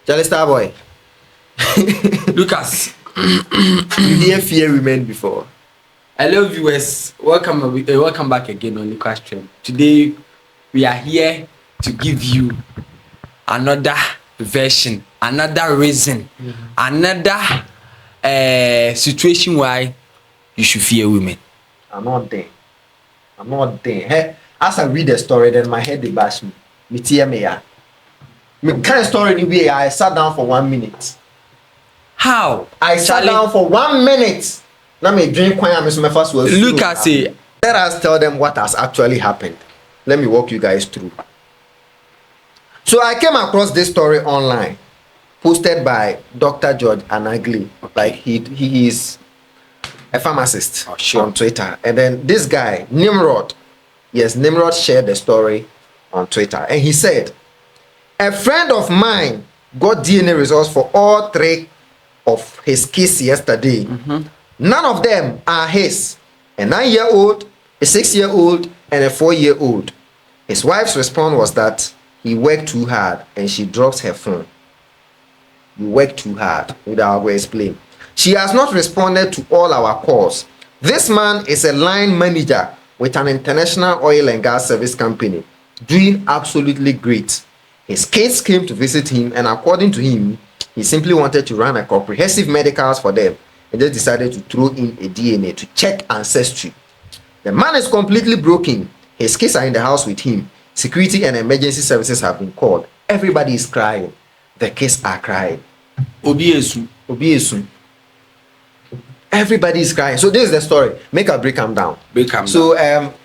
Charlie Starboy. Lucas. You hear fear women before? Hello viewers, welcome back again on Lucas Trendz. Today we are here to give you another version, another reason, another situation why you should fear women. I'm not there. Hey, as I read the story, then my head they bash me. Me tear me ya. Me kind of story anyway. I sat down for 1 minute. How? I sat down for 1 minute. Now me drink wine. I'm my first was. Look at say. Let us tell them what has actually happened. Let me walk you guys through. So I came across this story online, posted by Dr. George Anagli. Like he is a pharmacist on Twitter. And then this guy, Nimrod, shared the story on Twitter. And he said, a friend of mine got DNA results for all 3 of his kids yesterday. None of them are his. A 9-year-old, a 6-year-old, and a 4-year-old. His wife's response was that he worked too hard and she drops her phone. You work too hard. I will explain. She has not responded to all our calls. This man is a line manager with an international oil and gas service company, doing absolutely great. His kids came to visit him, and according to him, he simply wanted to run a comprehensive medicals for them and just decided to throw in a DNA to check ancestry. The man is completely broken. His kids are in the house with him. Security and emergency services have been called. Everybody is crying. The kids are crying. Obiesu. Everybody is crying. So this is the story. Make a break them down. So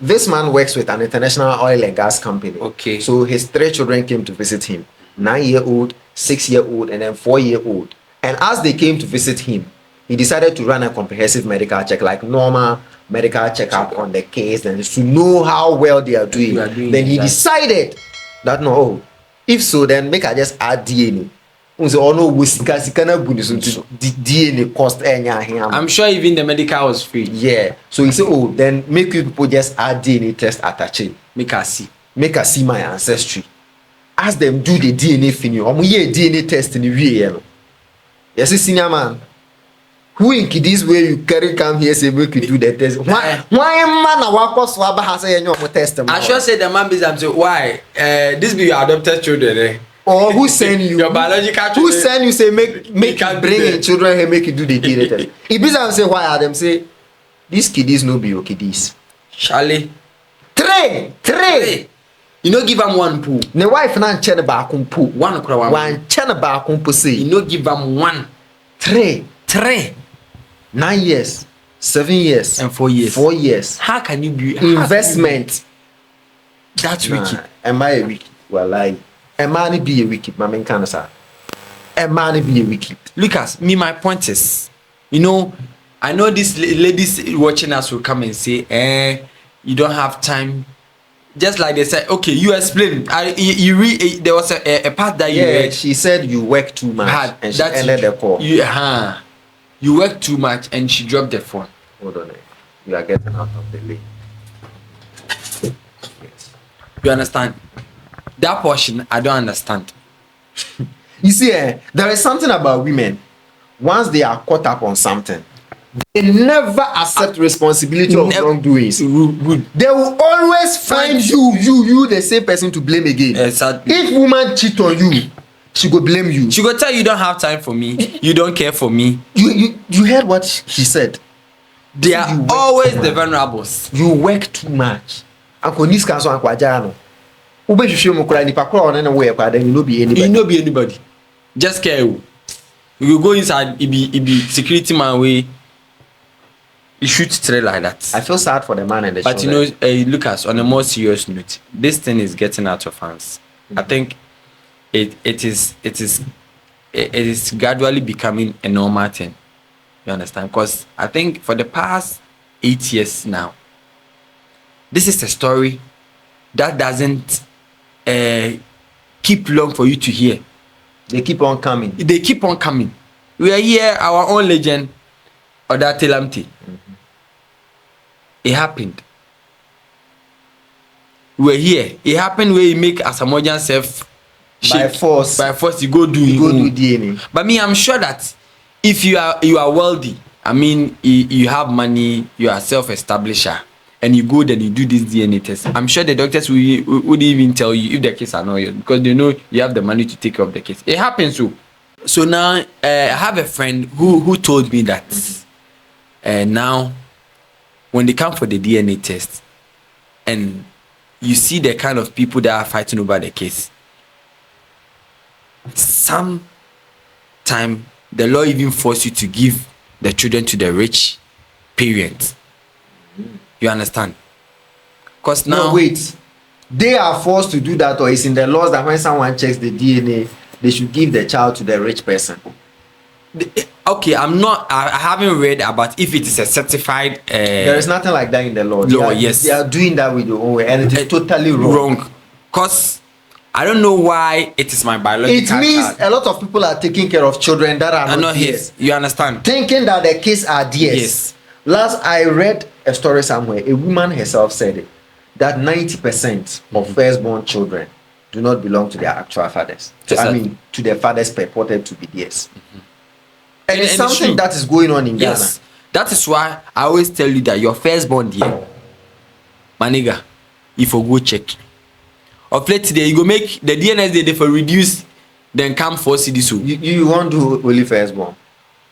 this man works with an international oil and gas company. Okay. So his 3 children came to visit him. 9-year-old, 6-year-old, and then 4-year-old. And as they came to visit him, he decided to run a comprehensive medical check, like normal medical checkup on the case, and to know how well they are doing. Then he decided that no, if so, then make I just add DNA. DNA cost. I'm sure even the medical was free. Yeah. So he said, oh, then make you people just add DNA test attached. Make us see my ancestry. Ask them do the DNA thing. DNA test in the real. Yes, senior man. Who in this way you carry come here say make you do the test? Why man a walk us swab has a test? I sure say the man be say why this be your adopted children, eh? Or who send you? Your biological children. Who send you say make you bring in children here make you do the DNA test? If this say why are them say these kiddies no be your kiddies. Charlie. 3. You no give them 1 poo. The wife na nche ba kun poo. 1 kura 1. One nche ba kun poo say. You no give them 1. 3. 9 years, 7 years, and 4 years. 4 years. How can you be investment? That's wicked. Am I a wicked? Well, am I be a wicked? My main cancer. Am I be a wicked? Lucas, my point is, I know these ladies watching us will come and say, you don't have time. Just like they said, okay, you explain. There was a part that you read. She said you work too much and she ended the call. You work too much and she dropped the phone. Hold on, you are getting out of the way. Yes. You understand? That portion, I don't understand. You see, there is something about women. Once they are caught up on something, they never accept responsibility of wrongdoings. They will always find you the same person to blame again. Exactly. If woman cheat on you, she go blame you. She go tell you don't have time for me. You don't care for me. You heard what she said. They are always the vulnerables. You work too much. Uncle Niska so Uncle Ajano. Ube shushu mo kura nipa kura onene we kwa then you no be anybody. You no be anybody. Just care you. You go inside it be security man way. You shoot straight like that. I feel sad for the man and the but children. But you know, Lucas, on a more serious note, this thing is getting out of hands. I think it is gradually becoming a normal thing. You understand? Because I think for the past 8 years now, this is a story that doesn't keep long for you to hear. They keep on coming. We are here, our own legend, Oda Telamti. It happened. We were here. It happened where he make Asamoah self by force you go do DNA. But me, I'm sure that if you are wealthy, I mean you have money, you are self-establisher, and you go then you do this DNA test, I'm sure the doctors would even tell you if the case are not yours, because they know you have the money to take care of the case. It happens. So now I have a friend who told me that now when they come for the DNA test and you see the kind of people that are fighting over the case, some time the law even force you to give the children to the rich parents. You understand? Because now no, wait, they are forced to do that, or it's in the laws that when someone checks the DNA they should give the child to the rich person? Okay, I haven't read about if it is a certified there is nothing like that in the law. Yes, they are doing that with their own way, and it is totally wrong. Because I don't know why it is my biological It means child. a lot of people are taking care of children that are not theirs. You understand? Thinking that the kids are theirs. Yes. Last I read a story somewhere, a woman herself said it, that 90% of firstborn children do not belong to their actual fathers. To their fathers purported to be theirs. And it's something that is going on in Ghana. Yes. That is why I always tell you that your firstborn dear, my nigga, if you go check. Of late today, you go make the DNS day for reduce, then come for CDSO. You won't do only firstborn.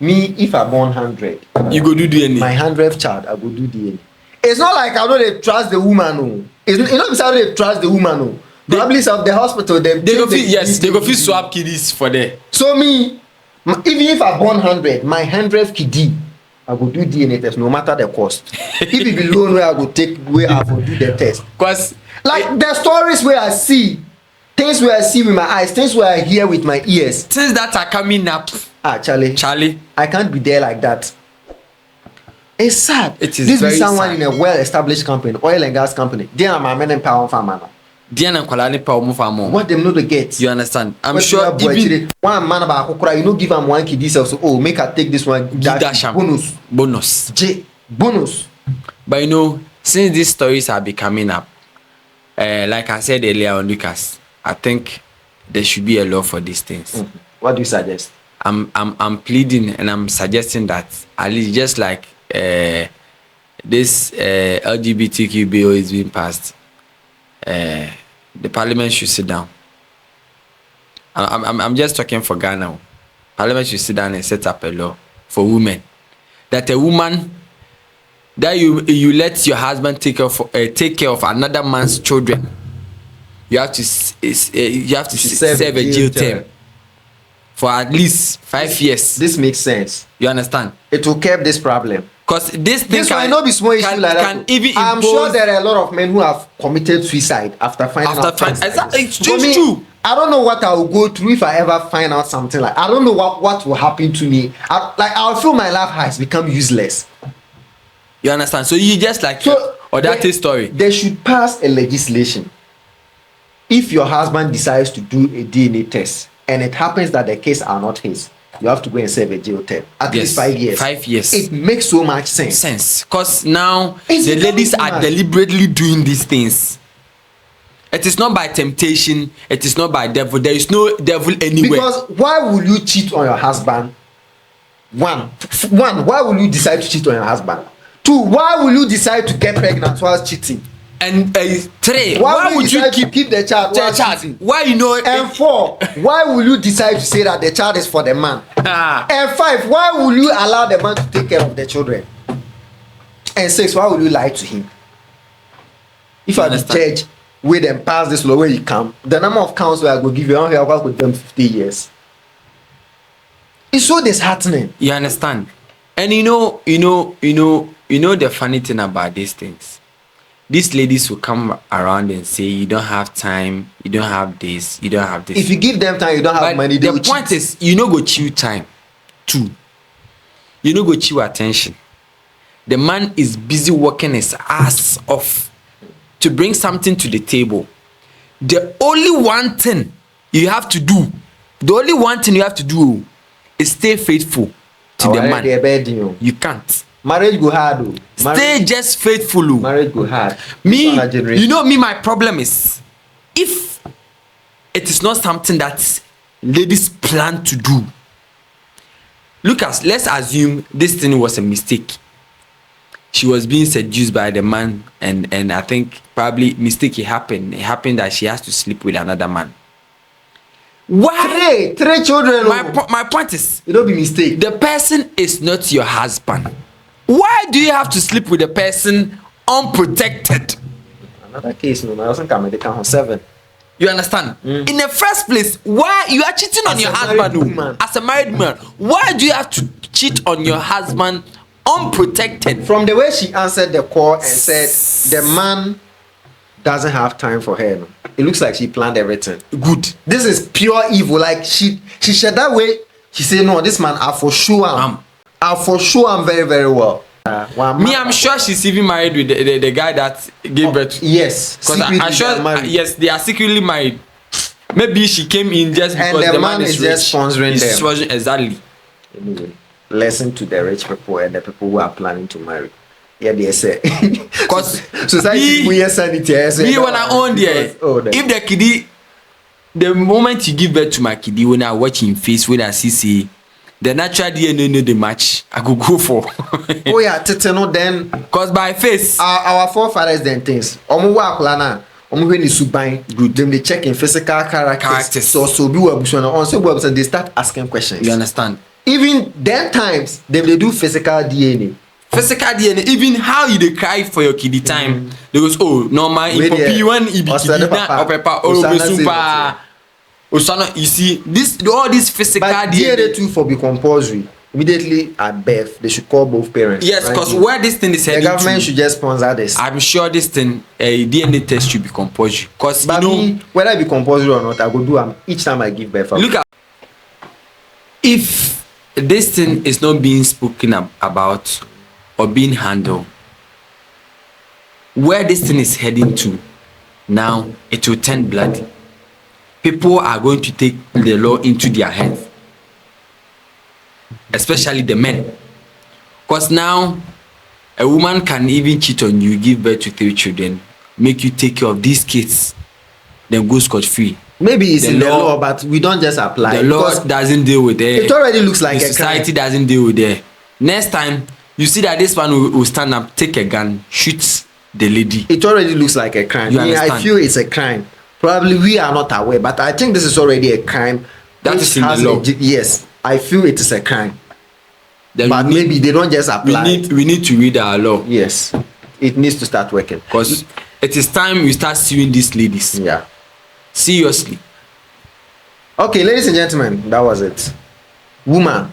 Me, if I born 100, you go do DNA. My 100th child, I go do DNA. It's not like I don't trust the woman. No. It's not because I don't trust the woman. No. Probably some the hospital they go fit swap kiddies for there. So me, even if I born 100, my 100th kiddie, I go do DNA test no matter the cost. If it be loan where I go take where I go do the test. Cause like the stories where I see, things where I see with my eyes, things where I hear with my ears, things that are coming up. Charlie, I can't be there like that. It's sad. It is this very be someone sad. in a well-established company, oil and gas company. They are my men and power farmer. What them know to get? You understand? I'm what sure even one man about Kokora, you know, give him one kid this also. Oh, make her take this one. Dash bonus. Bonus. But you know, since these stories are becoming up, like I said earlier on Lucas, I think there should be a law for these things. Mm-hmm. What do you suggest? I'm pleading and I'm suggesting that at least just like this LGBTQ bill is being passed, the parliament should sit down. I'm just talking for Ghana. Parliament should sit down and set up a law for women, that a woman that you let your husband take care of another man's children, you have to serve a jail term for at least 5 years. This makes sense. You understand? It will curb this problem. Because this might not be small issue like that. I'm sure there are a lot of men who have committed suicide after finding out. It's true. I don't know what I will go through if I ever find out something like. I don't know what will happen to me. I'll feel my life has become useless. You understand? So you just like that story. They should pass a legislation. If your husband decides to do a DNA test and it happens that the case are not his, you have to go and serve a jail term at least 5 years. 5 years. It makes so much sense. Because now the ladies are deliberately doing these things. It is not by temptation. It is not by devil. There is no devil anywhere. Because why will you cheat on your husband? One, why will you decide to cheat on your husband? 2, why will you decide to get pregnant while cheating? And 3, why would you keep the child while cheating? Why you know? And 4, why will you decide to say that the child is for the man? And 5, why will you allow the man to take care of the children? And 6, why will you lie to him? If I be judge, wait and pass this law where you come, the number of counts where I go give you, I don't work with them 50 years. It's so disheartening. You understand? And you know the funny thing about these things. These ladies will come around and say, you don't have time, you don't have this, you don't have this. If you give them time, you don't have money. The point is, you no go chew time. 2, you no go chew attention. The man is busy working his ass off to bring something to the table. The only one thing you have to do is stay faithful to the man. You can't. Marriage go hard. Stay just faithful. Marriage go hard. Me, my problem is, if it is not something that ladies plan to do. Lucas, let's assume this thing was a mistake. She was being seduced by the man, and I think probably mistake it happened that she has to sleep with another man. Why? Three children. My point is, it don't be mistake. The person is not your husband. Why do you have to sleep with the person unprotected? Another case, no, I wasn't coming. They count 7. You understand? In the first place, why you are cheating on your husband? As a married man, why do you have to cheat on your husband unprotected? From the way she answered the call and said the man doesn't have time for her, no? It looks like she planned everything. Good. This is pure evil. Like she said that way. She said, no, this man, I for sure I'm very, very well. Me, I'm sure she's even married with the guy that gave birth. Yes. Because I'm sure, yes, they are secretly married. Maybe she came in just because and the man is rich. Just sponsoring them. Exactly. Anyway, lesson to the rich people and the people who are planning to marry. Yeah, they say. Because society we are sanity. Me when I own there, if the kiddie, the moment you give birth to my kiddie, when I watch him face, when I see the natural DNA know the match, I could go for. Oh yeah, no then. Cause by face, our forefathers then things. Omu wa plana. Omu when is subain. Good. Them they check in physical characters. So be on so they start asking questions. You understand? Even then times they do physical DNA. Physical DNA, even how you dey cry for your kiddie time, they goes, oh, normal in poppy when he be kiddie na opepa oh Osana, you see, all this physical but DNA too for be compulsory. Immediately at birth, they should call both parents. Yes, because right? Where this thing is heading, the government should just sponsor this. I'm sure this thing, a DNA test should be compulsory. Because you know, me, whether it be compulsory or not, I go do each time I give birth. Look at, if this thing is not being spoken about or being handled, where this thing is heading to, now it will turn bloody. People are going to take the law into their hands, especially the men, because now a woman can even cheat on you, give birth to 3 children, make you take care of these kids, then go scot-free. Maybe it's in the law, but we don't just apply. The law doesn't deal with it. It already looks like the society doesn't deal with it. Next time you see that this one will stand up, take a gun, shoot the lady. It already looks like a crime. I feel it's a crime. Probably we are not aware, but I think this is already a crime. That is in the law. Yes, I feel it is a crime. Then but maybe they don't just apply. We need to read our law. Yes, it needs to start working. Because it is time we start suing these ladies. Yeah. Seriously. Okay, ladies and gentlemen, that was it. Woman,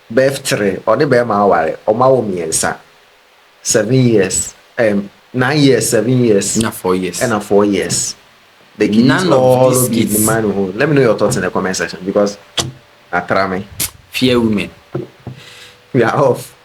birth 3, or the bear maware, or mawomiensa. 7 years, 9 years, 7 years, and 4 years, and 4 years. They give none of these kids. The man who, let me know your thoughts in the comment section because I try me. Fear women. We are off.